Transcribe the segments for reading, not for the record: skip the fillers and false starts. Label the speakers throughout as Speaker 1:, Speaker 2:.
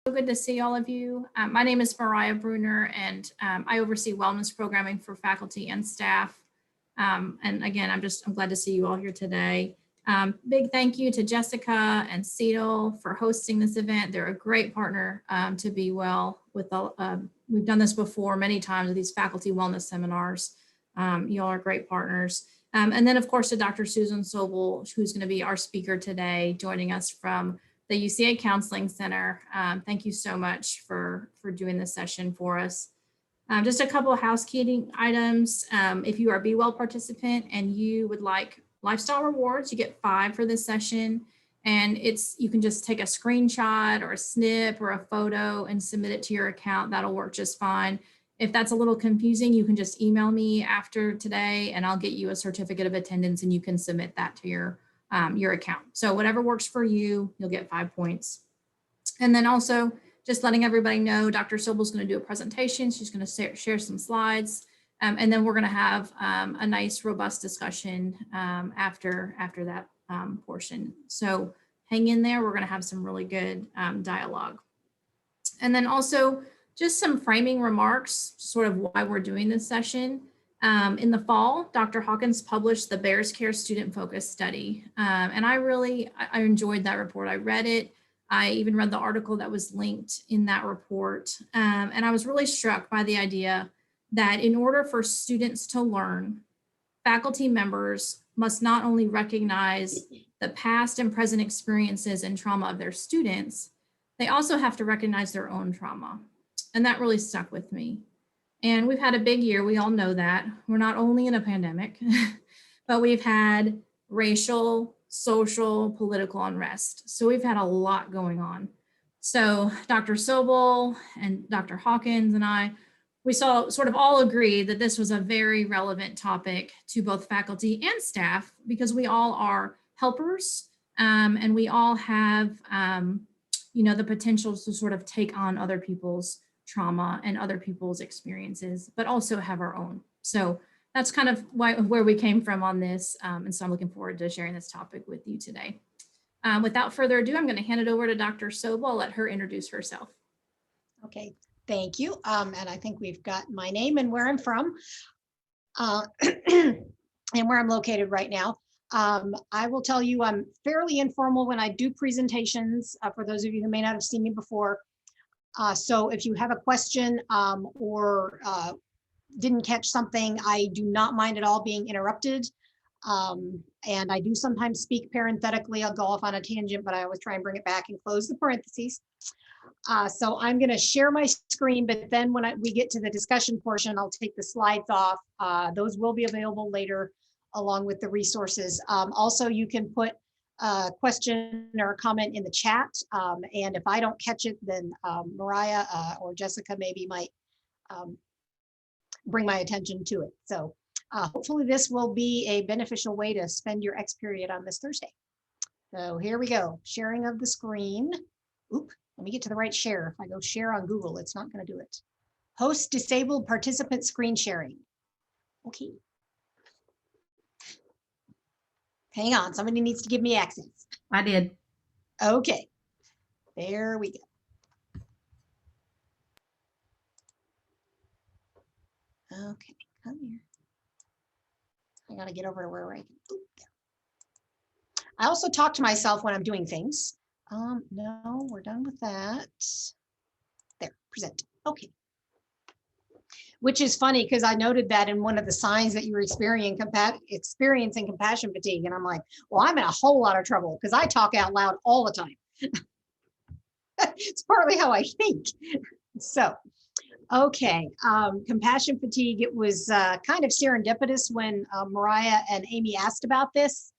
Speaker 1: So good to see all of you. My name is Mariah Bruner, and I oversee wellness programming for faculty and staff. And again, I'm glad to see you all here today. Big thank you to Jessica and Cedal for hosting this event. They're a great partner to Be Well with all. We've done this before many times with these faculty wellness seminars. You all are great partners. And then of course to Dr. Susan Sobel, who's going to be our speaker today, joining us from the UCA Counseling Center. Thank you so much for doing this session for us. Just a couple of housekeeping items. If you are a Be Well participant and you would like lifestyle rewards, you get 5 for this session. And you can just take a screenshot or a snip or a photo and submit it to your account. That'll work just fine. If that's a little confusing, you can just email me after today and I'll get you a certificate of attendance and you can submit that to your account. So whatever works for you, you'll get 5 points. And then also just letting everybody know, Dr. Sobel's going to do a presentation. She's going to share some slides. And then we're going to have a nice, robust discussion after that portion. So hang in there. We're going to have some really good dialogue. And then also just some framing remarks, sort of why we're doing this session. In the fall, Dr. Hawkins published the Bears Care Student Focus Study. And I enjoyed that report. I read it. I even read the article that was linked in that report. And I was really struck by the idea that in order for students to learn, faculty members must not only recognize the past and present experiences and trauma of their students, they also have to recognize their own trauma. And that really stuck with me. And we've had a big year. We all know that. We're not only in a pandemic, but we've had racial, social, political unrest. So we've had a lot going on. So Dr. Sobel and Dr. Hawkins and we sort of all agreed that this was a very relevant topic to both faculty and staff because we all are helpers and we all have, the potential to sort of take on other people's trauma and other people's experiences, but also have our own. So that's kind of where we came from on this. And so I'm looking forward to sharing this topic with you today. Without further ado, I'm going to hand it over to Dr. Sobel. I'll let her introduce herself.
Speaker 2: Okay, thank you. And I think we've got my name and where I'm from and where I'm located right now. I will tell you I'm fairly informal when I do presentations, for those of you who may not have seen me before. So if you have a question or didn't catch something, I do not mind at all being interrupted. And I do sometimes speak parenthetically. I'll go off on a tangent, but I always try and bring it back and close the parentheses. So I'm going to share my screen, but then when we get to the discussion portion, I'll take the slides off. Those will be available later along with the resources. Also, you can put a question or a comment in the chat. And if I don't catch it, then Mariah or Jessica maybe might bring my attention to it. So hopefully this will be a beneficial way to spend your X period on this Thursday. So here we go, sharing of the screen. Oop, let me get to the right share. If I go share on Google, it's not going to do it. Host disabled participant screen sharing. Okay. Hang on, somebody needs to give me access.
Speaker 3: I did.
Speaker 2: Okay, there we go. Okay, come here. I gotta get over to where I can. Oop, there. I also talk to myself when I'm doing things. No, we're done with that. There, present. Okay. Which is funny because I noted that in one of the signs that you were experiencing compassion fatigue. And I'm like, well, I'm in a whole lot of trouble because I talk out loud all the time. It's partly how I think. So, okay, compassion fatigue. It was kind of serendipitous when Mariah and Amy asked about this.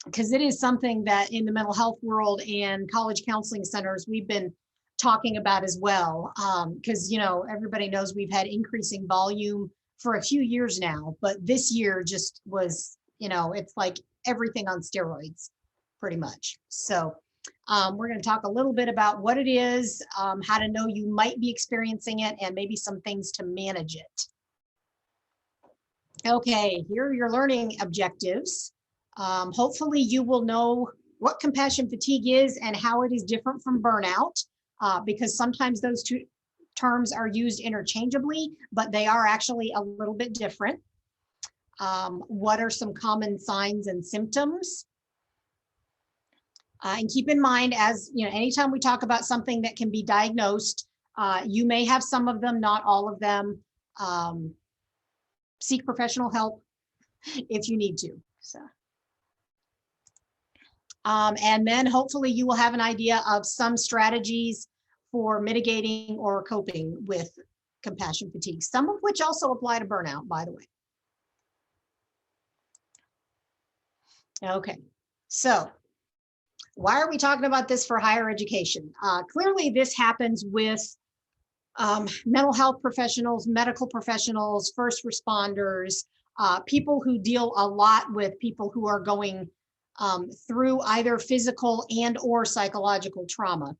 Speaker 2: Because it is something that in the mental health world and college counseling centers, we've been talking about as well, because everybody knows we've had increasing volume for a few years now, but this year just was, it's like everything on steroids pretty much. So we're going to talk a little bit about what it is, how to know you might be experiencing it, and maybe some things to manage it. Okay, here are your learning objectives. Hopefully you will know what compassion fatigue is and how it is different from burnout, because sometimes those two terms are used interchangeably, but they are actually a little bit different. What are some common signs and symptoms? And keep in mind, as you know, anytime we talk about something that can be diagnosed, you may have some of them, not all of them. Seek professional help if you need to. So, and then hopefully you will have an idea of some strategies for mitigating or coping with compassion fatigue, some of which also apply to burnout, by the way. Okay, so why are we talking about this for higher education? Clearly, this happens with mental health professionals, medical professionals, first responders, people who deal a lot with people who are going through either physical and or psychological trauma,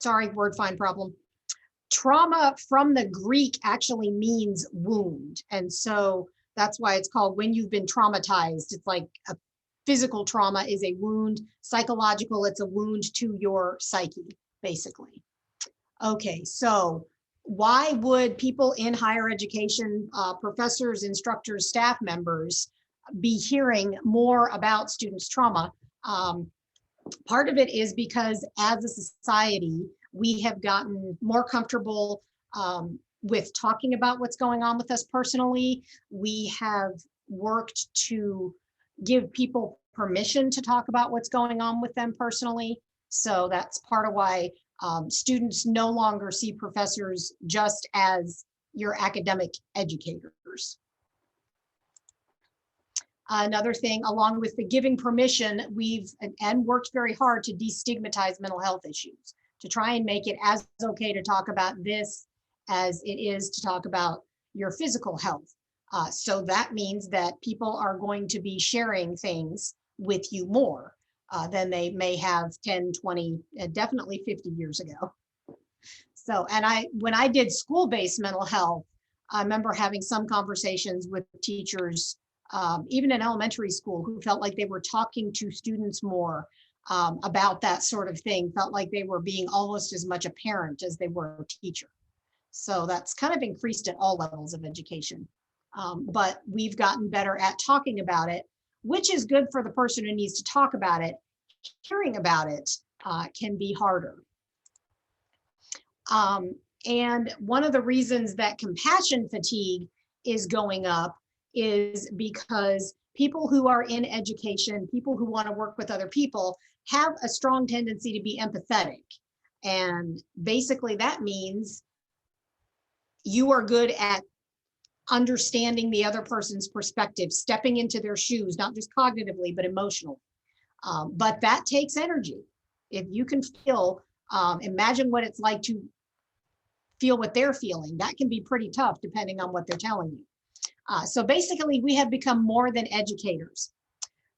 Speaker 2: sorry, word find problem. Trauma from the Greek actually means wound. And so that's why it's called when you've been traumatized. It's like a physical trauma is a wound, psychological, it's a wound to your psyche, basically. Okay, so why would people in higher education, professors, instructors, staff members, be hearing more about students' trauma? Part of it is because as a society, we have gotten more comfortable with talking about what's going on with us personally. We have worked to give people permission to talk about what's going on with them personally. So that's part of why students no longer see professors just as your academic educators. Another thing, along with the giving permission, we've worked very hard to destigmatize mental health issues, to try and make it as okay to talk about this as it is to talk about your physical health. So that means that people are going to be sharing things with you more than they may have 10, 20, definitely 50 years ago. So, and when I did school-based mental health, I remember having some conversations with teachers, even in elementary school, who felt like they were talking to students more about that sort of thing, felt like they were being almost as much a parent as they were a teacher. So that's kind of increased at all levels of education. But we've gotten better at talking about it, which is good for the person who needs to talk about it. Hearing about it can be harder. And one of the reasons that compassion fatigue is going up is because people who are in education, people who want to work with other people, have a strong tendency to be empathetic. And basically that means you are good at understanding the other person's perspective, stepping into their shoes, not just cognitively, but emotionally. But that takes energy. If you can feel, imagine what it's like to feel what they're feeling. That can be pretty tough depending on what they're telling you. So basically, we have become more than educators.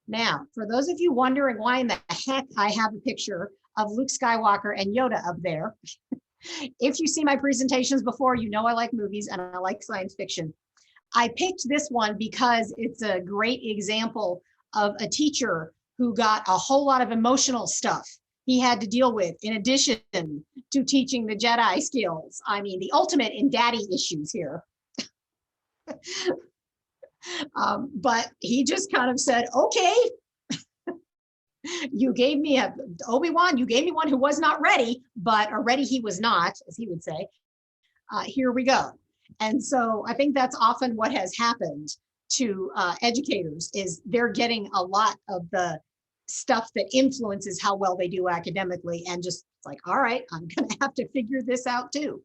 Speaker 2: Now, for those of you wondering why in the heck I have a picture of Luke Skywalker and Yoda up there, if you see my presentations before, you know I like movies and I like science fiction. I picked this one because it's a great example of a teacher who got a whole lot of emotional stuff he had to deal with in addition to teaching the Jedi skills. I mean, the ultimate in daddy issues here. But he just kind of said, okay, you gave me Obi-Wan, you gave me one who was not ready, or ready he was not, as he would say. Here we go. And so I think that's often what has happened to educators is they're getting a lot of the stuff that influences how well they do academically and just like, all right, I'm going to have to figure this out too.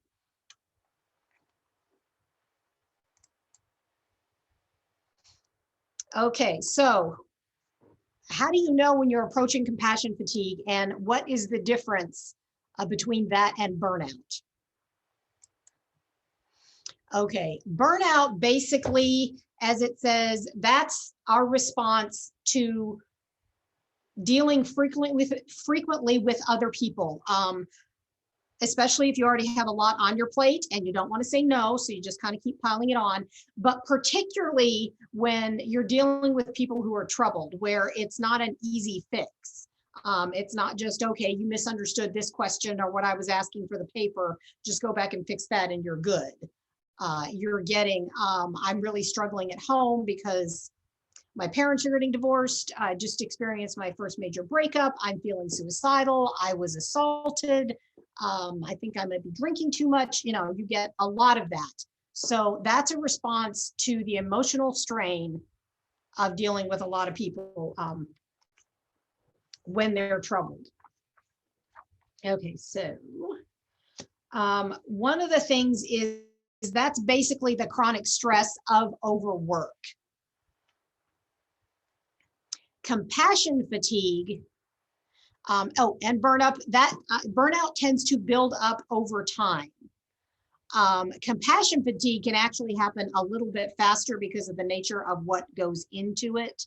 Speaker 2: Okay, so how do you know when you're approaching compassion fatigue and what is the difference between that and burnout? Okay, burnout basically, as it says, that's our response to dealing frequently with other people. especially if you already have a lot on your plate and you don't want to say no, so you just kind of keep piling it on. But particularly when you're dealing with people who are troubled, where it's not an easy fix. It's not just, okay, you misunderstood this question or what I was asking for the paper, just go back and fix that and you're good. You're getting, I'm really struggling at home because my parents are getting divorced. I just experienced my first major breakup. I'm feeling suicidal. I was assaulted. I think I might be drinking too much. You know, you get a lot of that. So that's a response to the emotional strain of dealing with a lot of people when they're troubled. Okay, so one of the things is that's basically the chronic stress of overwork. Compassion fatigue, and burnout tends to build up over time. Compassion fatigue can actually happen a little bit faster because of the nature of what goes into it.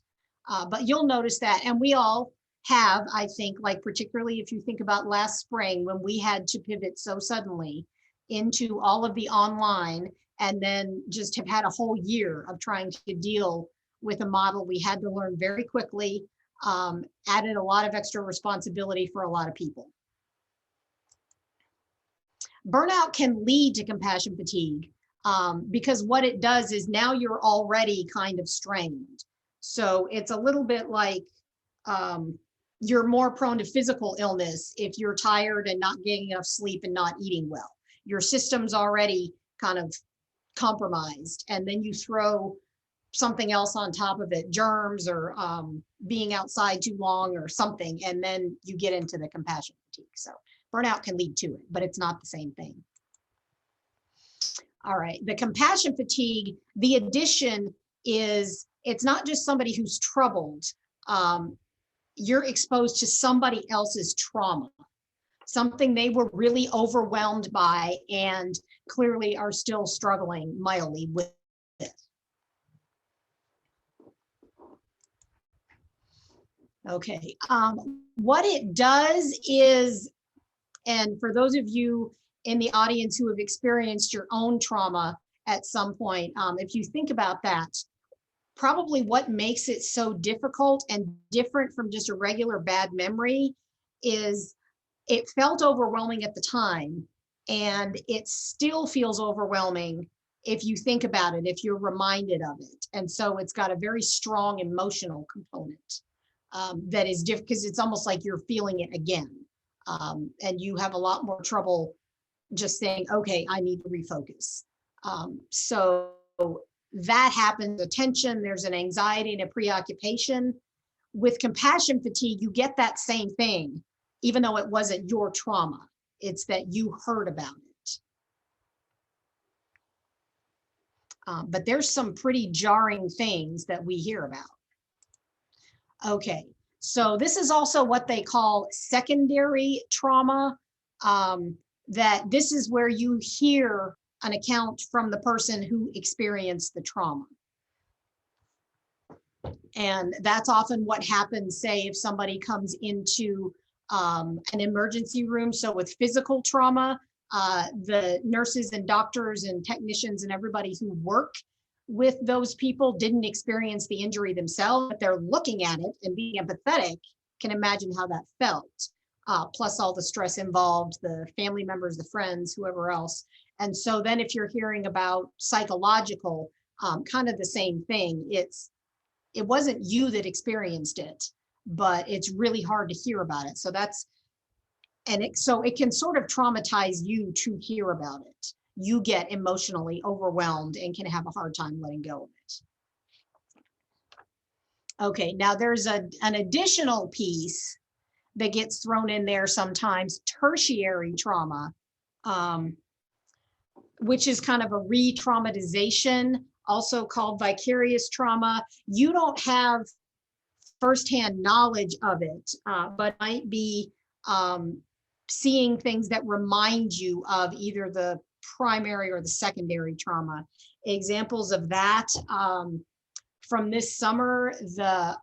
Speaker 2: But you'll notice that, and we all have, I think, like particularly if you think about last spring when we had to pivot so suddenly into all of the online, and then just have had a whole year of trying to deal with a model we had to learn very quickly, added a lot of extra responsibility for a lot of people. Burnout can lead to compassion fatigue because what it does is now you're already kind of strained. So it's a little bit like you're more prone to physical illness if you're tired and not getting enough sleep and not eating well. Your system's already kind of compromised, and then you throw something else on top of it, germs or being outside too long or something, and then you get into the compassion fatigue. So burnout can lead to it, but it's not the same thing. All right, the compassion fatigue, the addition is it's not just somebody who's troubled. You're exposed to somebody else's trauma, something they were really overwhelmed by and clearly are still struggling mildly with it. Okay, what it does is, and for those of you in the audience who have experienced your own trauma at some point, if you think about that, probably what makes it so difficult and different from just a regular bad memory is it felt overwhelming at the time, and it still feels overwhelming if you think about it, if you're reminded of it. And so it's got a very strong emotional component that is different because it's almost like you're feeling it again. And you have a lot more trouble just saying, okay, I need to refocus. So that happens, a tension, there's an anxiety and a preoccupation. With compassion fatigue, you get that same thing, even though it wasn't your trauma. It's that you heard about it. But there's some pretty jarring things that we hear about. Okay, so this is also what they call secondary trauma, that this is where you hear an account from the person who experienced the trauma. And that's often what happens, say, if somebody comes into an emergency room. So with physical trauma, the nurses and doctors and technicians and everybody who work with those people didn't experience the injury themselves, but they're looking at it and being empathetic, can imagine how that felt. Plus all the stress involved, the family members, the friends, whoever else. And so then if you're hearing about psychological, kind of the same thing, it wasn't you that experienced it, but it's really hard to hear about it. So so it can sort of traumatize you to hear about it. You get emotionally overwhelmed and can have a hard time letting go of it. Okay, now there's an additional piece that gets thrown in there sometimes, tertiary trauma, which is kind of a re-traumatization, also called vicarious trauma. You don't have firsthand knowledge of it, but might be seeing things that remind you of either the primary or the secondary trauma. Examples of that from this summer, the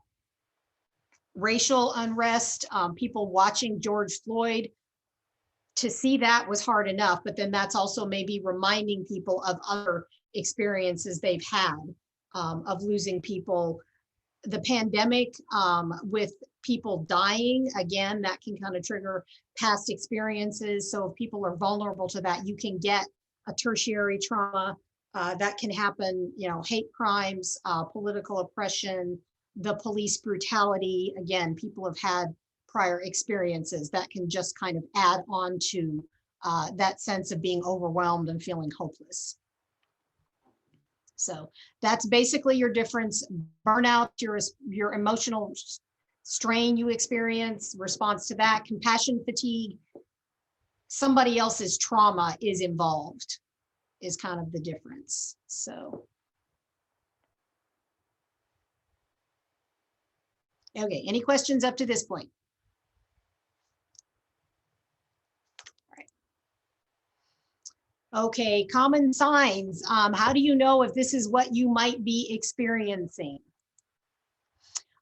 Speaker 2: racial unrest, people watching George Floyd to see that was hard enough, but then that's also maybe reminding people of other experiences they've had, of losing people. The pandemic, with people dying, again, that can kind of trigger past experiences. So if people are vulnerable to that, you can get a tertiary trauma. That can happen, hate crimes, political oppression, the police brutality. Again, people have had prior experiences that can just kind of add on to that sense of being overwhelmed and feeling hopeless. So that's basically your difference. Burnout, your emotional strain you experience, response to that. Compassion fatigue, somebody else's trauma is involved, is kind of the difference. So, okay, any questions up to this point? Okay, common signs. How do you know if this is what you might be experiencing?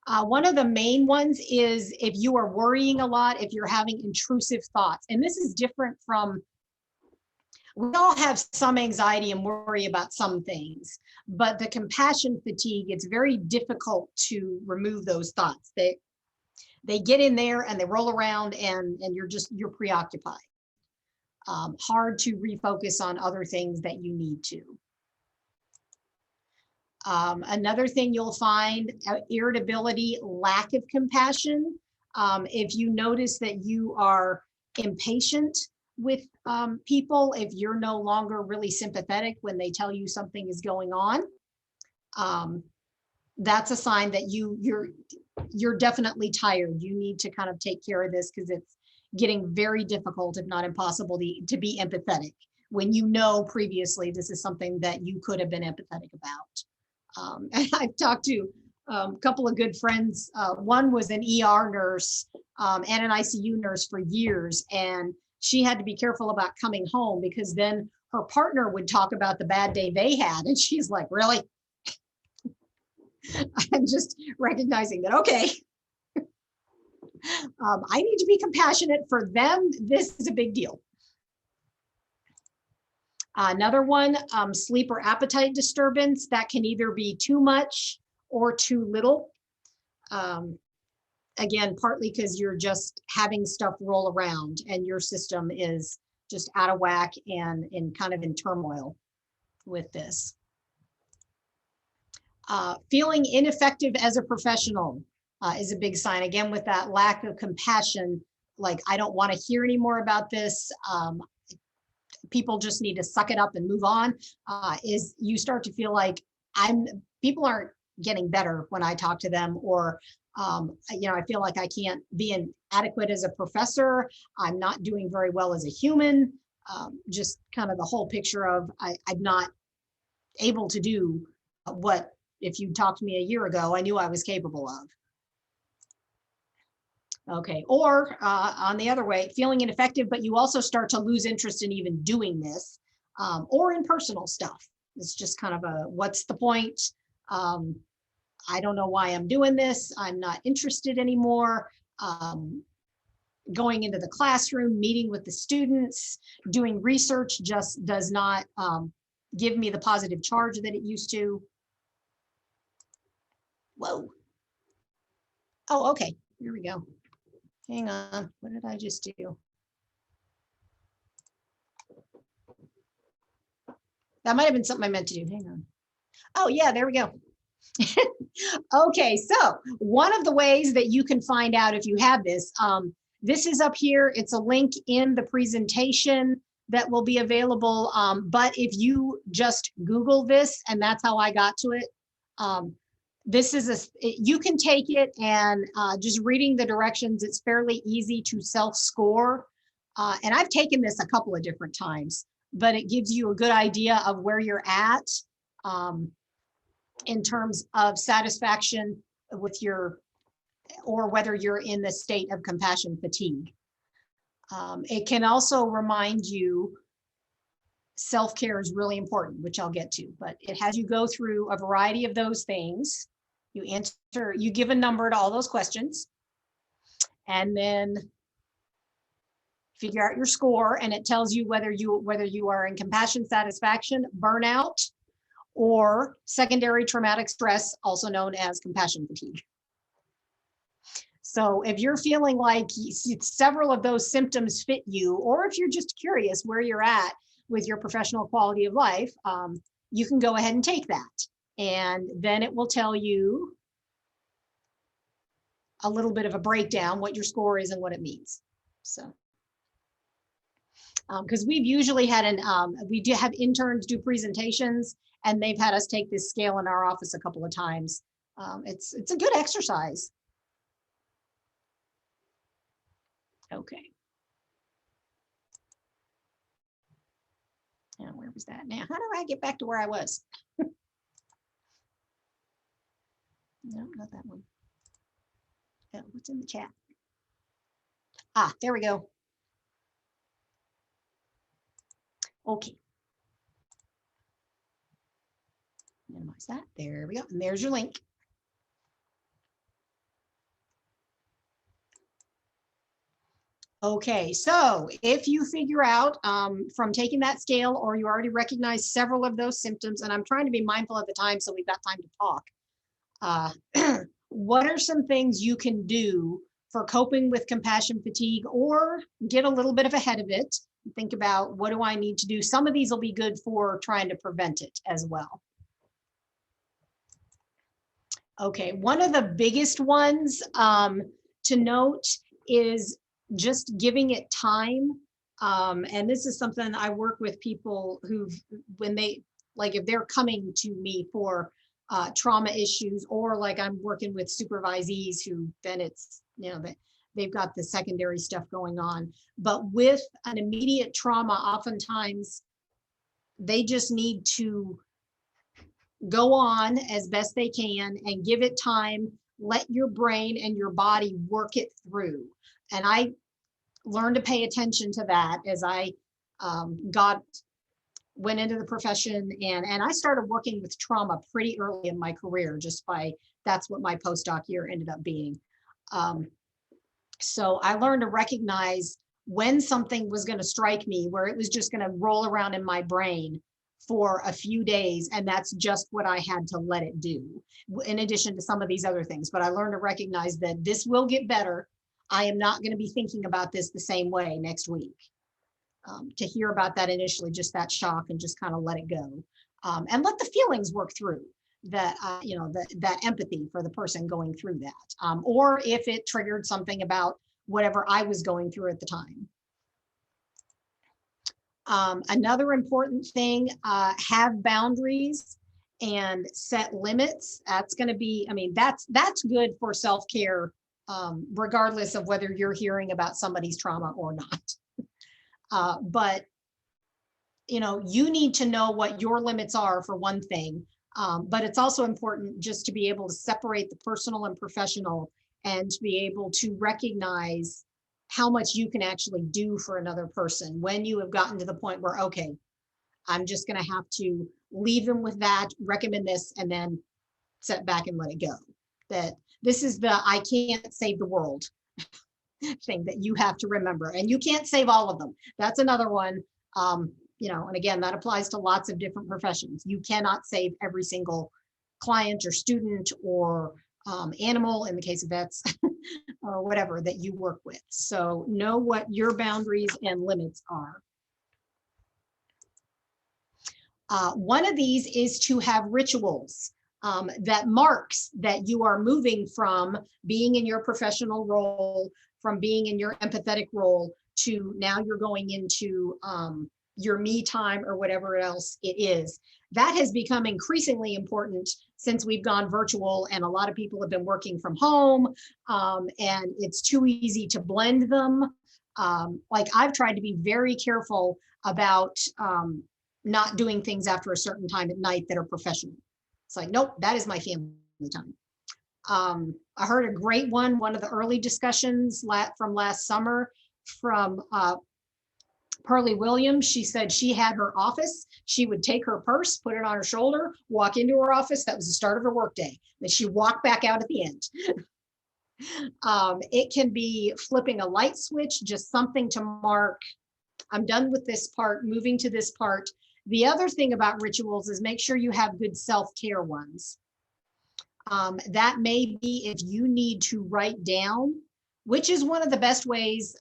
Speaker 2: One of the main ones is if you are worrying a lot, if you're having intrusive thoughts. And this is different from, we all have some anxiety and worry about some things, but the compassion fatigue, it's very difficult to remove those thoughts. They get in there and they roll around and you're preoccupied. Hard to refocus on other things that you need to. Another thing you'll find, irritability, lack of compassion. If you notice that you are impatient with people, if you're no longer really sympathetic when they tell you something is going on, that's a sign that you're definitely tired. You need to kind of take care of this because it's getting very difficult, if not impossible, to be empathetic when you know previously this is something that you could have been empathetic about. And I've talked to a couple of good friends. One was an ER nurse and an ICU nurse for years, and she had to be careful about coming home because then her partner would talk about the bad day they had, and she's like, really? I'm just recognizing that, okay. I need to be compassionate for them. This is a big deal. Another one, sleep or appetite disturbance. That can either be too much or too little. Again, partly because you're just having stuff roll around and your system is just out of whack and kind of in turmoil with this. Feeling ineffective as a professional is a big sign. Again, with that lack of compassion, like, I don't want to hear any more about this. People just need to suck it up and move on. Is you start to feel like people aren't getting better when I talk to them, or I feel like I can't be adequate as a professor. I'm not doing very well as a human. Just kind of the whole picture of I'm not able to do what, if you talked to me a year ago, I knew I was capable of. Okay, or on the other way, feeling ineffective, but you also start to lose interest in even doing this, or in personal stuff. It's just kind of what's the point? I don't know why I'm doing this. I'm not interested anymore. Going into the classroom, meeting with the students, doing research just does not give me the positive charge that it used to. Whoa. Oh, okay, here we go. Hang on, what did I just do? That might have been something I meant to do, hang on. Oh yeah, there we go. Okay, so one of the ways that you can find out if you have this, this is up here. It's a link in the presentation that will be available. But if you just Google this, and that's how I got to it, this is you can take it and just reading the directions, it's fairly easy to self-score. And I've taken this a couple of different times, but it gives you a good idea of where you're at in terms of satisfaction with or whether you're in the state of compassion fatigue. It can also remind you self-care is really important, which I'll get to, but it has you go through a variety of those things. You give a number to all those questions, and then figure out your score, and it tells you whether you are in compassion satisfaction, burnout, or secondary traumatic stress, also known as compassion fatigue. So if you're feeling like several of those symptoms fit you, or if you're just curious where you're at with your professional quality of life, you can go ahead and take that. And then it will tell you a little bit of a breakdown, what your score is and what it means. So, because we've usually had we do have interns do presentations, and they've had us take this scale in our office a couple of times. It's a good exercise. Okay. Now, where was that? Now, how do I get back to where I was? No, not that one. What's in the chat? Ah, there we go. Okay. Minimize that. There we go. And there's your link. Okay, so if you figure out from taking that scale, or you already recognize several of those symptoms, and I'm trying to be mindful of the time so we've got time to talk, what are some things you can do for coping with compassion fatigue, or get a little bit of ahead of it? Think about, what do I need to do? Some of these will be good for trying to prevent it as well. Okay, one of the biggest ones to note is just giving it time. And this is something I work with people who, when they, like if they're coming to me for trauma issues, or like I'm working with supervisees who then it's, you know, that they've got the secondary stuff going on. But with an immediate trauma, oftentimes they just need to go on as best they can and give it time, let your brain and your body work it through. And I learned to pay attention to that as I went into the profession, and I started working with trauma pretty early in my career, just by, that's what my postdoc year ended up being. So I learned to recognize when something was going to strike me, where it was just going to roll around in my brain for a few days, and that's just what I had to let it do, in addition to some of these other things. But I learned to recognize that this will get better. I am not going to be thinking about this the same way next week. To hear about that initially, just that shock, and just kind of let it go, and let the feelings work through that, you know, that empathy for the person going through that, or if it triggered something about whatever I was going through at the time. Another important thing, have boundaries and set limits. That's going to be, I mean, that's good for self-care, regardless of whether you're hearing about somebody's trauma or not. But, you know, you need to know what your limits are, for one thing. But it's also important just to be able to separate the personal and professional, and to be able to recognize how much you can actually do for another person when you have gotten to the point where, okay, I'm just going to have to leave them with that, recommend this, and then set back and let it go. That this is the I can't save the world thing that you have to remember. And you can't save all of them. That's another one. You know, and again, that applies to lots of different professions. You cannot save every single client or student or animal, in the case of vets, or whatever that you work with. So know what your boundaries and limits are. One of these is to have rituals that marks that you are moving from being in your professional role, from being in your empathetic role, to now you're going into your me time, or whatever else it is. That has become increasingly important since we've gone virtual, and a lot of people have been working from home, and it's too easy to blend them. Like I've tried to be very careful about not doing things after a certain time at night that are professional. It's like, nope, that is my family time. I heard a great one of the early discussions from last summer from Pearlie Williams. She said she had her office. She would take her purse, put it on her shoulder, walk into her office. That was the start of her workday. Then she walked back out at the end. It can be flipping a light switch, just something to mark, I'm done with this part, moving to this part. The other thing about rituals is make sure you have good self-care ones. That may be if you need to write down, which is one of the best ways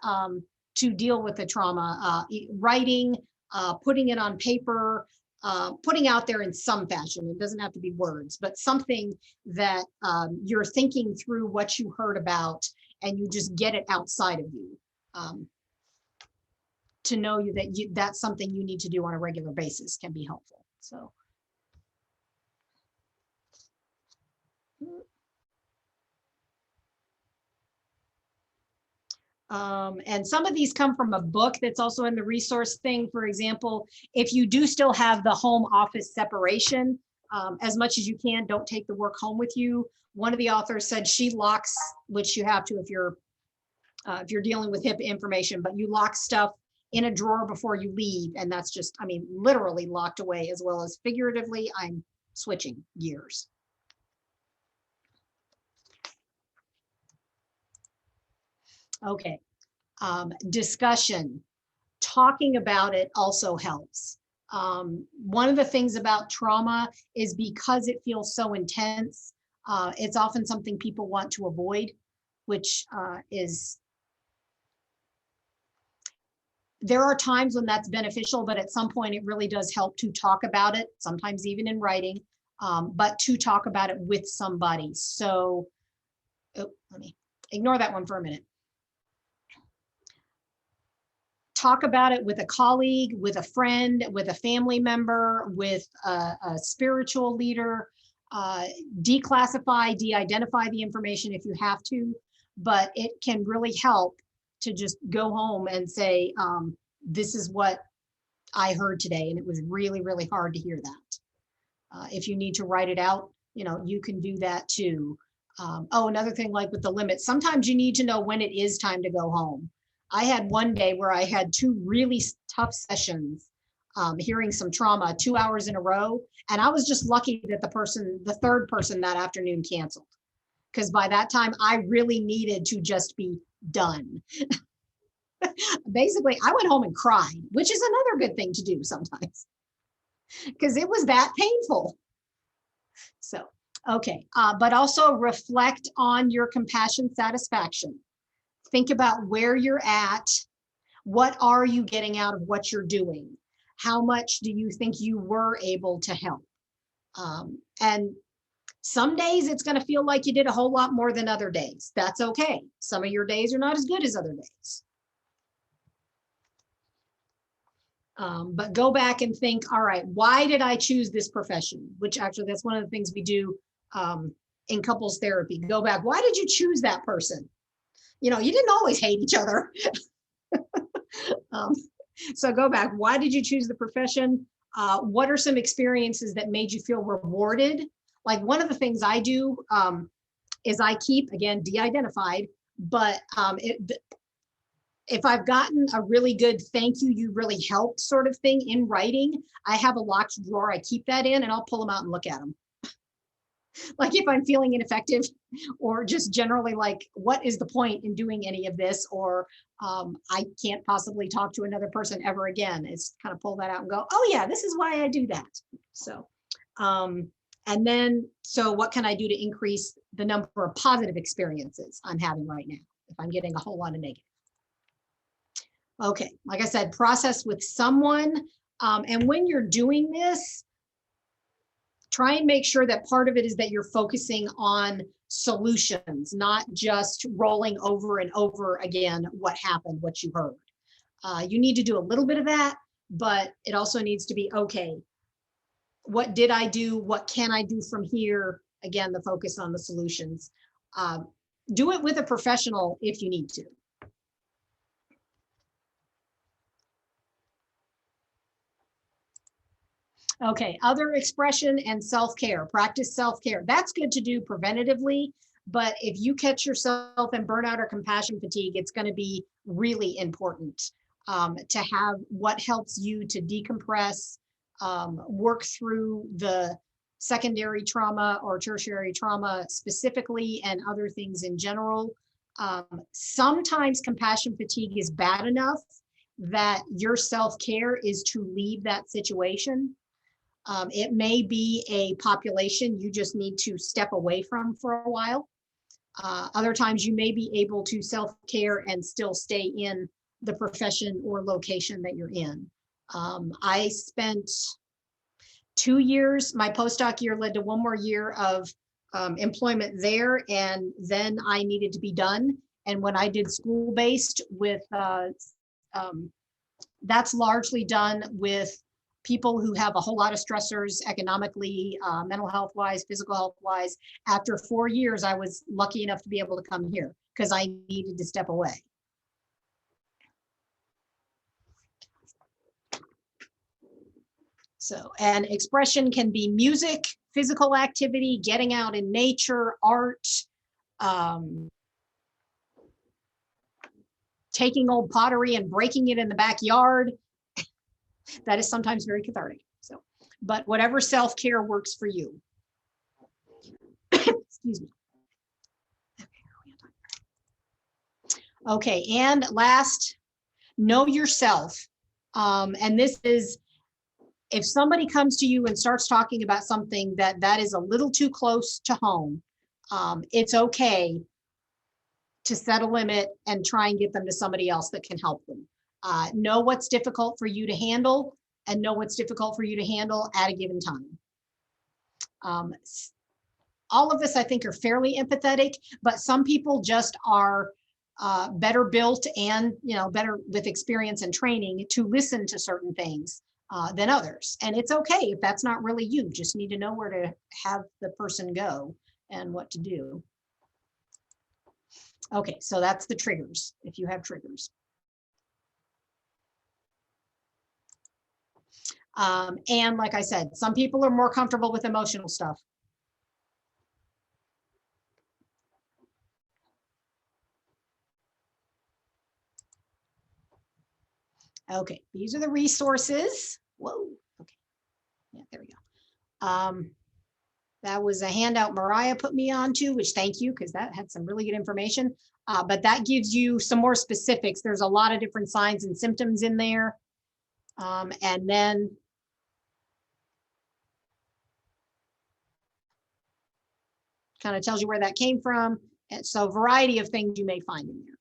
Speaker 2: to deal with the trauma, writing, putting it on paper, putting out there in some fashion. It doesn't have to be words, but something that you're thinking through what you heard about and you just get it outside of you. To know you that that's something you need to do on a regular basis can be helpful. So. And some of these come from a book that's also in the resource thing. For example, if you do still have the home office separation, as much as you can, don't take the work home with you. One of the authors said she locks, which you have to if you're dealing with HIPAA information, but you lock stuff in a drawer before you leave. And that's just, I mean, literally locked away as well as figuratively. I'm switching gears. Okay, discussion, talking about it also helps. One of the things about trauma is because it feels so intense, it's often something people want to avoid, which is, there are times when that's beneficial, but at some point it really does help to talk about it, sometimes even in writing, but to talk about it with somebody. So, let me ignore that one for a minute. Talk about it with a colleague, with a friend, with a family member, with a spiritual leader. Declassify, de-identify the information if you have to, but it can really help to just go home and say, this is what I heard today, and it was really, really hard to hear that. If you need to write it out, you can do that too. Oh, another thing, like with the limits, sometimes you need to know when it is time to go home. I had one day where I had 2 really tough sessions, hearing some trauma, 2 hours in a row. And I was just lucky that the third person that afternoon canceled. Because by that time, I really needed to just be done. Basically, I went home and cried, which is another good thing to do sometimes, because it was that painful. So, okay, but also reflect on your compassion satisfaction. Think about where you're at. What are you getting out of what you're doing? How much do you think you were able to help? And some days it's going to feel like you did a whole lot more than other days. That's okay. Some of your days are not as good as other days. But go back and think, all right, why did I choose this profession? Which actually, that's one of the things we do in couples therapy. Go back, why did you choose that person? You didn't always hate each other. So go back. Why did you choose the profession? What are some experiences that made you feel rewarded? Like one of the things I do is I keep, again, de-identified, but if I've gotten a really good thank you, you really helped sort of thing in writing, I have a locked drawer. I keep that in and I'll pull them out and look at them. Like if I'm feeling ineffective or just generally like, what is the point in doing any of this? Or I can't possibly talk to another person ever again. It's kind of pull that out and go, oh yeah, this is why I do that. So, and then, so what can I do to increase the number of positive experiences I'm having right now if I'm getting a whole lot of negative? Okay, like I said, process with someone. And when you're doing this, try and make sure that part of it is that you're focusing on solutions, not just rolling over and over again what happened, what you heard. You need to do a little bit of that, but it also needs to be, okay, what did I do? What can I do from here? Again, the focus on the solutions. Do it with a professional if you need to. Okay, other expression and self-care, practice self-care. That's good to do preventatively, but if you catch yourself in burnout or compassion fatigue, it's going to be really important to have what helps you to decompress, work through the secondary trauma or tertiary trauma specifically and other things in general. Sometimes compassion fatigue is bad enough that your self-care is to leave that situation. It may be a population you just need to step away from for a while. Other times you may be able to self-care and still stay in the profession or location that you're in. I spent 2 years, my postdoc year led to 1 more year of employment there, and then I needed to be done. And when I did school-based with, that's largely done with people who have a whole lot of stressors economically, mental health-wise, physical health-wise. After 4 years, I was lucky enough to be able to come here because I needed to step away. So, and expression can be music, physical activity, getting out in nature, art, taking old pottery and breaking it in the backyard. That is sometimes very cathartic. So, but whatever self-care works for you. Excuse me. Okay, and last, know yourself. And this is, if somebody comes to you and starts talking about something that is a little too close to home, it's okay to set a limit and try and get them to somebody else that can help them. Know what's difficult for you to handle and know what's difficult for you to handle at a given time. All of us, I think, are fairly empathetic, but some people just are better built and, you know, better with experience and training to listen to certain things than others. And it's okay if that's not really you. Just need to know where to have the person go and what to do. Okay, so that's the triggers, if you have triggers. And like I said, some people are more comfortable with emotional stuff. Okay, these are the resources. Whoa, okay, yeah, there we go. That was a handout Mariah put me onto, which thank you, because that had some really good information. But that gives you some more specifics. There's a lot of different signs and symptoms in there. And then kind of tells you where that came from. And so a variety of things you may find in there.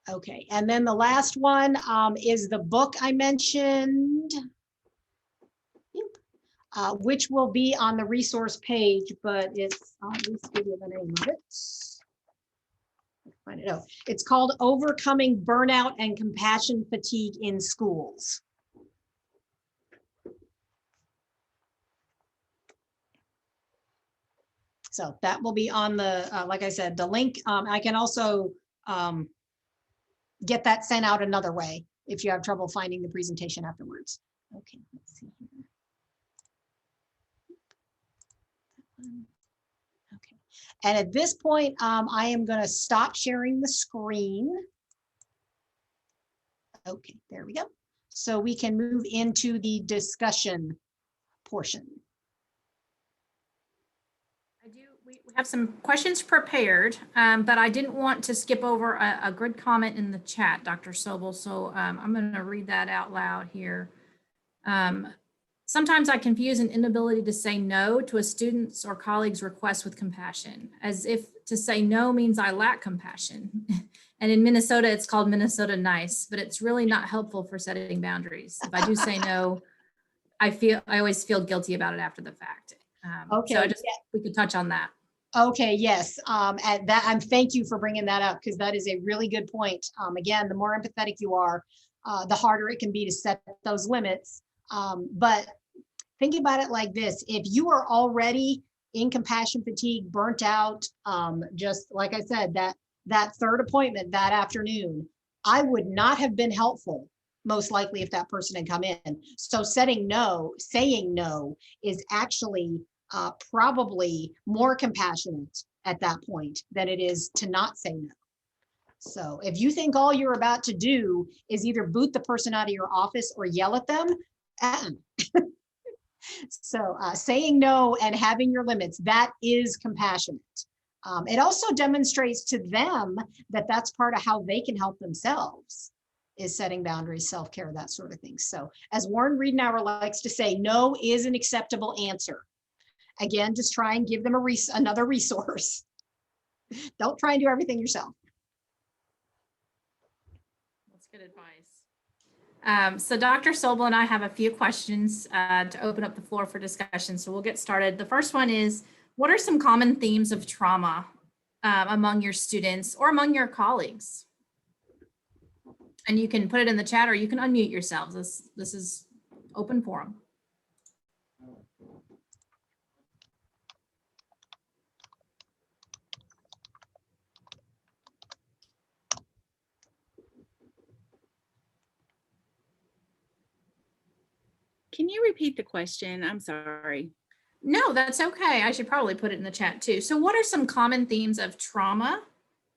Speaker 2: Okay, and then the last one is the book I mentioned, which will be on the resource page, but it's, I'll just give you the name of it. Find it out. It's called Overcoming Burnout and Compassion Fatigue in Schools. So that will be on the, like I said, the link. I can also get that sent out another way if you have trouble finding the presentation afterwards. Okay, let's see here. Okay, and at this point, I am going to stop sharing the screen. Okay, there we go. So we can move into the discussion portion.
Speaker 1: We have some questions prepared, but I didn't want to skip over a good comment in the chat, Dr. Sobel. So I'm going to read that out loud here. Sometimes I confuse an inability to say no to a student's or colleague's request with compassion, as if to say no means I lack compassion. And in Minnesota, it's called Minnesota Nice, but it's really not helpful for setting boundaries. If I do say no, I always feel guilty about it after the fact.
Speaker 2: Okay,
Speaker 1: so we could touch on that.
Speaker 2: Okay, yes, and that, thank you for bringing that up, because that is a really good point. Again, the more empathetic you are, the harder it can be to set those limits. But think about it like this: if you are already in compassion fatigue, burnt out, just like I said, that third appointment that afternoon, I would not have been helpful, most likely, if that person had come in. So saying no is actually probably more compassionate at that point than it is to not say no. So if you think all you're about to do is either boot the person out of your office or yell at them, uh-uh. So saying no and having your limits, that is compassionate. It also demonstrates to them that that's part of how they can help themselves, is setting boundaries, self-care, that sort of thing. So as Warren Wiedenauer likes to say, no is an acceptable answer. Again, just try and give them another resource. Don't try and do everything yourself.
Speaker 1: That's good advice. So Dr. Sobel and I have a few questions to open up the floor for discussion. So we'll get started. The first one is, what are some common themes of trauma among your students or among your colleagues? And you can put it in the chat or you can unmute yourselves. This is open forum.
Speaker 3: Can you repeat the question? I'm sorry.
Speaker 1: No, that's okay. I should probably put it in the chat too. So what are some common themes of trauma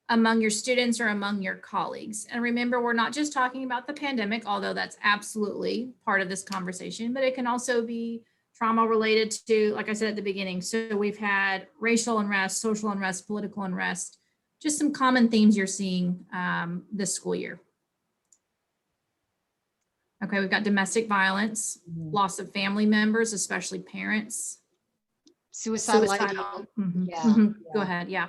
Speaker 1: among your students or among your colleagues? And remember, we're not just talking about the pandemic, although that's absolutely part of this conversation, but it can also be trauma related to, like I said at the beginning. So we've had racial unrest, social unrest, political unrest, just some common themes you're seeing this school year. Okay, we've got domestic violence, loss of family members, especially parents. Suicidal. Mm-hmm.
Speaker 2: Yeah,
Speaker 1: mm-hmm.
Speaker 2: yeah.
Speaker 1: Go ahead. Yeah.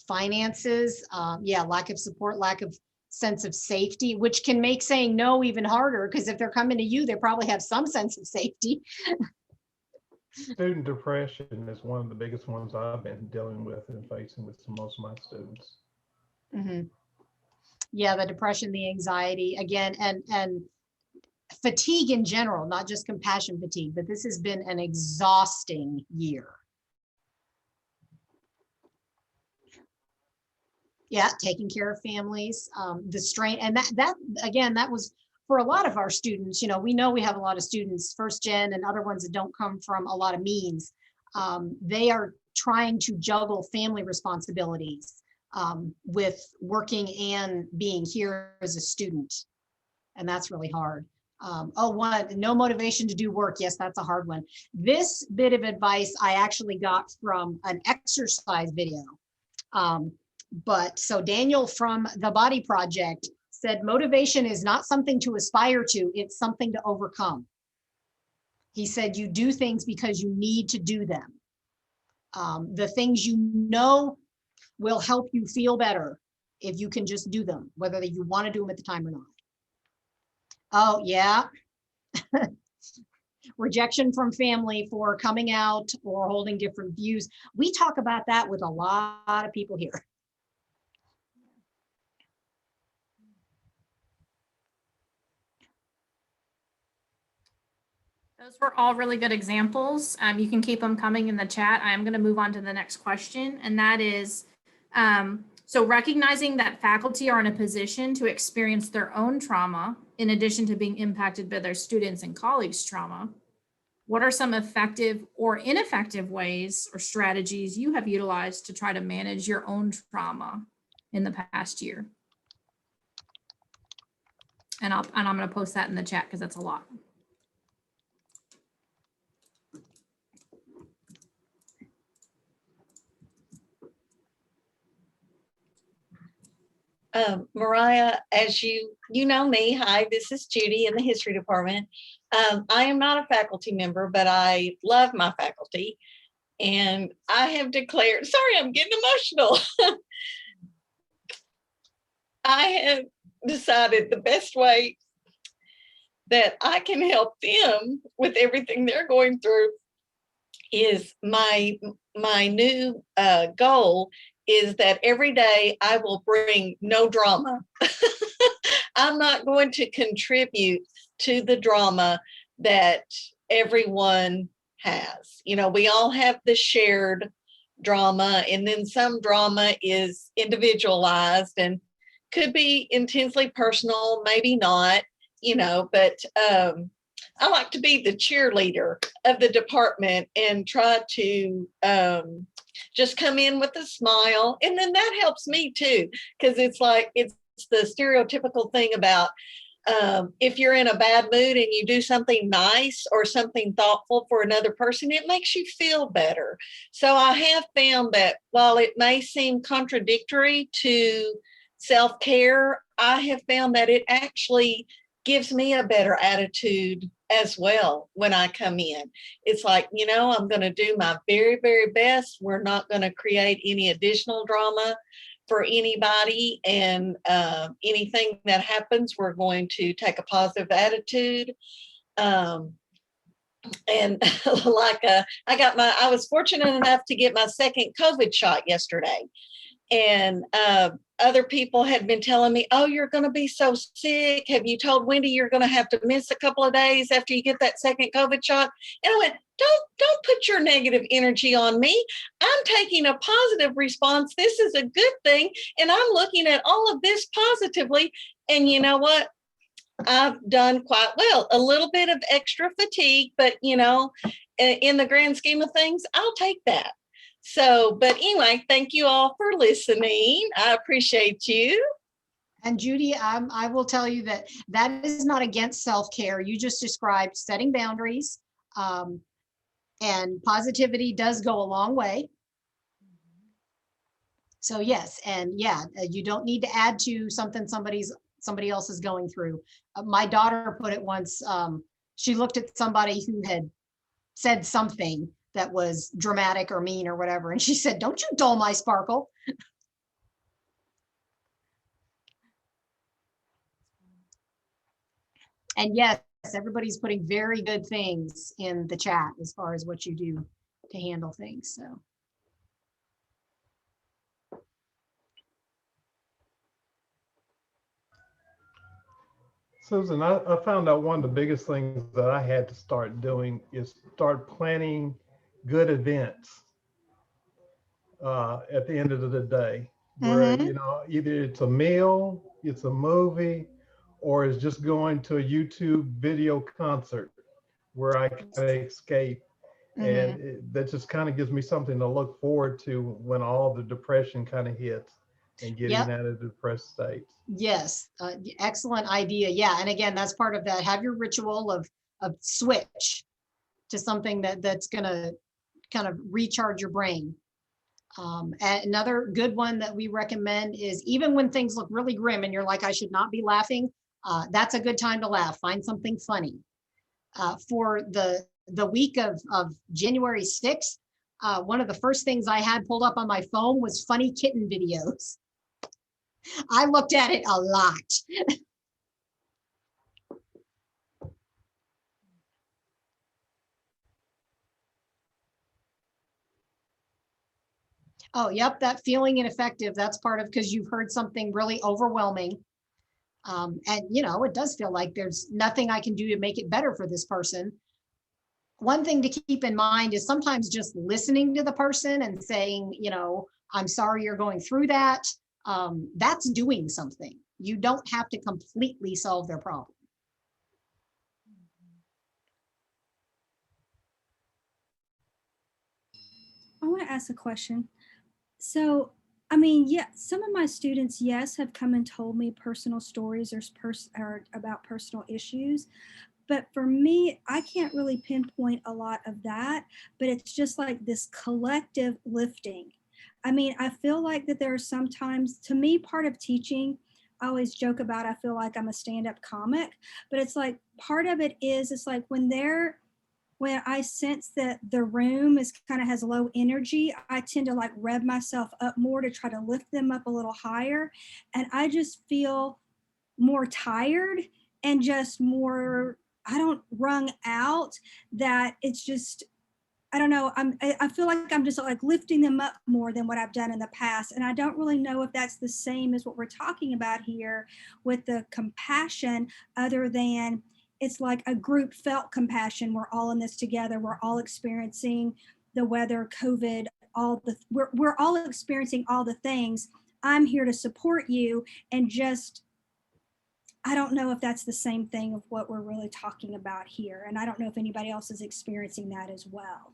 Speaker 2: Finances, lack of support, lack of sense of safety, which can make saying no even harder, because if they're coming to you, they probably have some sense of safety.
Speaker 4: Student depression is one of the biggest ones I've been dealing with and facing with most of my students.
Speaker 2: Mm-hmm. Yeah, the depression, the anxiety, again, and fatigue in general, not just compassion fatigue, but this has been an exhausting year. Yeah, taking care of families, the strain, and that again, that was for a lot of our students. You know we have a lot of students, first gen and other ones that don't come from a lot of means. They are trying to juggle family responsibilities with working and being here as a student, and that's really hard. No motivation to do work. Yes, that's a hard one. This bit of advice I actually got from an exercise video. But so Daniel from the Body Project said, motivation is not something to aspire to, it's something to overcome. He said, you do things because you need to do them. The things you know will help you feel better if you can just do them, whether you want to do them at the time or not. Oh, yeah. Rejection from family for coming out or holding different views. We talk about that with a lot of people here.
Speaker 1: Those were all really good examples. You can keep them coming in the chat. I'm going to move on to the next question, and that is, so recognizing that faculty are in a position to experience their own trauma, in addition to being impacted by their students' and colleagues' trauma, what are some effective or ineffective ways or strategies you have utilized to try to manage your own trauma in the past year? And I'm going to post that in the chat because that's a lot.
Speaker 5: Mariah, as you know me, hi, this is Judy in the history department. I am not a faculty member, but I love my faculty. And I have declared, sorry, I'm getting emotional. I have decided the best way that I can help them with everything they're going through is my new goal is that every day I will bring no drama. I'm not going to contribute to the drama that everyone has. You know, we all have the shared drama, and then some drama is individualized and could be intensely personal, maybe not, you know, but I like to be the cheerleader of the department and try to just come in with a smile. And then that helps me too, because it's like, it's the stereotypical thing about if you're in a bad mood and you do something nice or something thoughtful for another person, it makes you feel better. So I have found that while it may seem contradictory to self-care, I have found that it actually gives me a better attitude as well when I come in. It's like, I'm going to do my very, very best. We're not going to create any additional drama for anybody, and anything that happens, we're going to take a positive attitude. And I was fortunate enough to get my second COVID shot yesterday. And other people had been telling me, oh, you're going to be so sick. Have you told Wendy you're going to have to miss a couple of days after you get that second COVID shot? And I went, don't put your negative energy on me. I'm taking a positive response. This is a good thing. And I'm looking at all of this positively. And you know what? I've done quite well. A little bit of extra fatigue, but in the grand scheme of things, I'll take that. So, but anyway, thank you all for listening. I appreciate you.
Speaker 2: And Judy, I will tell you that that is not against self-care. You just described setting boundaries, and positivity does go a long way. So yes, and yeah, you don't need to add to something somebody else is going through. My daughter put it once. She looked at somebody who had said something that was dramatic or mean or whatever, and she said, "Don't you dull my sparkle." And yes, everybody's putting very good things in the chat as far as what you do to handle things. So.
Speaker 4: Susan, I found out one of the biggest things that I had to start doing is start planning good events at the end of the day, where, either it's a meal, it's a movie, or it's just going to a YouTube video concert where I kind of escape. And that just kind of gives me something to look forward to when all the depression kind of hits and getting
Speaker 2: Yep.
Speaker 4: out of the depressed states.
Speaker 2: Yes, excellent idea. Yeah, and again, that's part of that. Have your ritual of switch to something that's gonna kind of recharge your brain. And another good one that we recommend is, even when things look really grim and you're like, I should not be laughing, that's a good time to laugh. Find something funny. For the week of January 6th, one of the first things I had pulled up on my phone was funny kitten videos. I looked at it a lot. Oh, yep, that feeling ineffective, that's part of, because you've heard something really overwhelming. And it does feel like there's nothing I can do to make it better for this person. One thing to keep in mind is sometimes just listening to the person and saying, I'm sorry you're going through that. That's doing something. You don't have to completely solve their problem.
Speaker 6: I want to ask a question. So, I mean, yeah, some of my students, yes, have come and told me personal stories or about personal issues. But for me, I can't really pinpoint a lot of that, but it's just like this collective lifting. I mean, I feel like that there are sometimes, to me, part of teaching, I always joke about, I feel like I'm a stand-up comic, but it's like part of it is, it's like when I sense that the room is kind of has low energy, I tend to like rev myself up more to try to lift them up a little higher. And I just feel more tired and just more, I don't wrung out, that it's just, I don't know. I feel like I'm just like lifting them up more than what I've done in the past. And I don't really know if that's the same as what we're talking about here with the compassion, other than it's like a group felt compassion. We're all in this together. We're all experiencing the weather, COVID, we're all experiencing all the things. I'm here to support you, and just, I don't know if that's the same thing of what we're really talking about here. And I don't know if anybody else is experiencing that as well.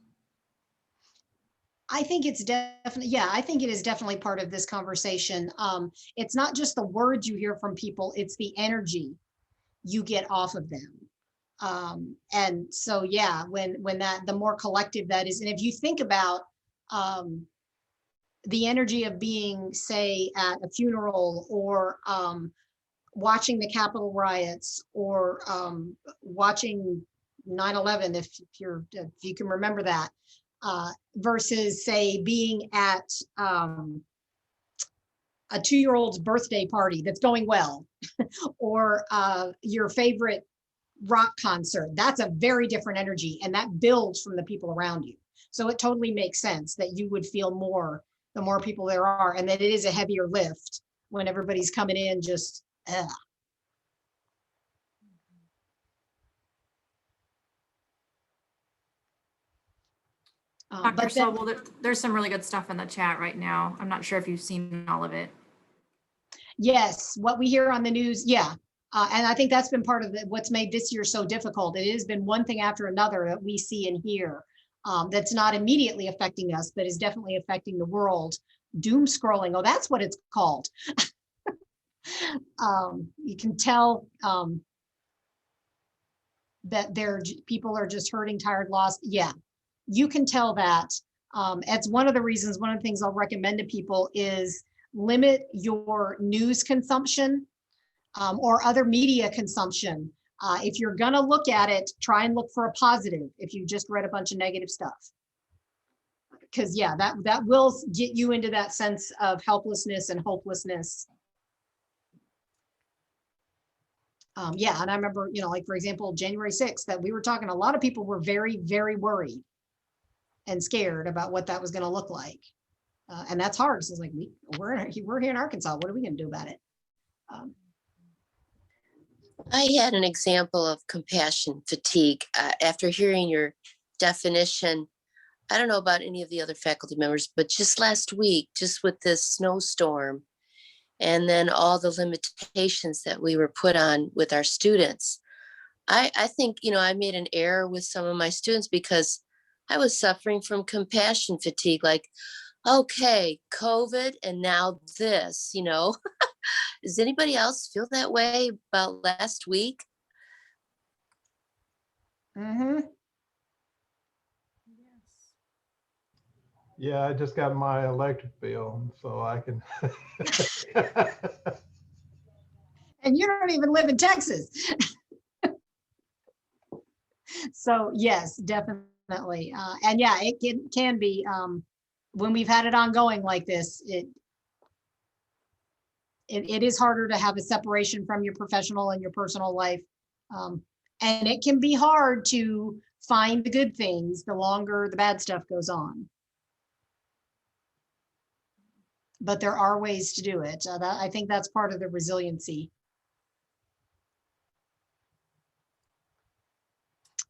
Speaker 2: I think it's definitely, yeah, I think it is definitely part of this conversation. It's not just the words you hear from people, it's the energy you get off of them. And so, yeah, when that, the more collective that is, and if you think about the energy of being, say, at a funeral, or watching the Capitol riots, or watching 9/11, if you can remember that, versus, say, being at a 2-year-old's birthday party that's going well, or your favorite rock concert. That's a very different energy, and that builds from the people around you. So it totally makes sense that you would feel more the more people there are, and that it is a heavier lift when everybody's coming in just
Speaker 1: Dr.
Speaker 2: but then,
Speaker 1: Sobel, there's some really good stuff in the chat right now. I'm not sure if you've seen all of it.
Speaker 2: yes, what we hear on the news, yeah. And I think that's been part of what's made this year so difficult. It has been one thing after another that we see and hear, that's not immediately affecting us, but is definitely affecting the world. Doom scrolling, oh, that's what it's called. You can tell that people are just hurting, tired, lost. Yeah, you can tell that. It's one of the reasons, one of the things I'll recommend to people is limit your news consumption, or other media consumption. If you're gonna look at it, try and look for a positive if you just read a bunch of negative stuff. Because yeah, that will get you into that sense of helplessness and hopelessness. Yeah, and I remember, like, for example, January 6th, that we were talking, a lot of people were very, very worried and scared about what that was going to look like. And that's hard. So it's like, we're here in Arkansas. What are we going to do about it?
Speaker 7: I had an example of compassion fatigue after hearing your definition. I don't know about any of the other faculty members, but just last week, just with this snowstorm, and then all the limitations that we were put on with our students, I think, I made an error with some of my students because I was suffering from compassion fatigue. Like, okay, COVID, and now this, Does anybody else feel that way about last week?
Speaker 2: Mm-hmm.
Speaker 4: Yeah, I just got my electric bill, so I can.
Speaker 2: And you don't even live in Texas. So yes, definitely. And yeah, it can be, when we've had it ongoing like this, it is harder to have a separation from your professional and your personal life. And it can be hard to find the good things the longer the bad stuff goes on. But there are ways to do it. I think that's part of the resiliency.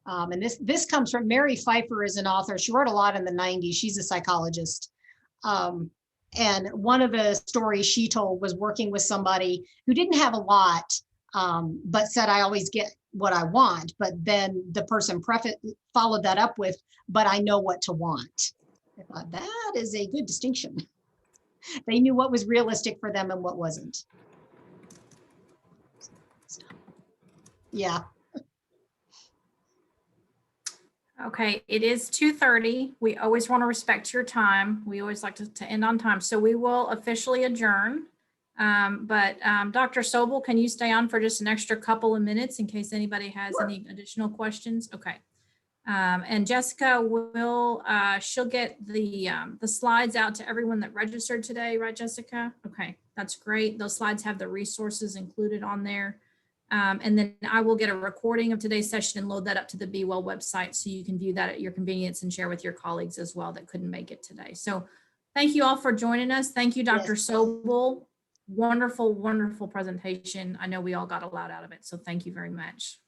Speaker 2: And this comes from Mary Pfeiffer, is an author. She wrote a lot in the 90s. She's a psychologist. And one of the stories she told was working with somebody who didn't have a lot, but said, I always get what I want. But then the person followed that up with, but I know what to want. I thought that is a good distinction. They knew what was realistic for them and what wasn't. Yeah.
Speaker 1: Okay, it is 2:30. We always want to respect your time. We always like to end on time. So we will officially adjourn. But Dr. Sobel, can you stay on for just an extra couple of minutes in case anybody has any additional questions? Okay. And Jessica she'll get the slides out to everyone that registered today, right, Jessica? Okay, that's great. Those slides have the resources included on there. And then I will get a recording of today's session and load that up to the Be Well website so you can view that at your convenience and share with your colleagues as well that couldn't make it today. So thank you all for joining us. Thank you, Dr.
Speaker 2: Yes.
Speaker 1: Sobel. Wonderful, wonderful presentation. I know we all got a lot out of it. So thank you very much.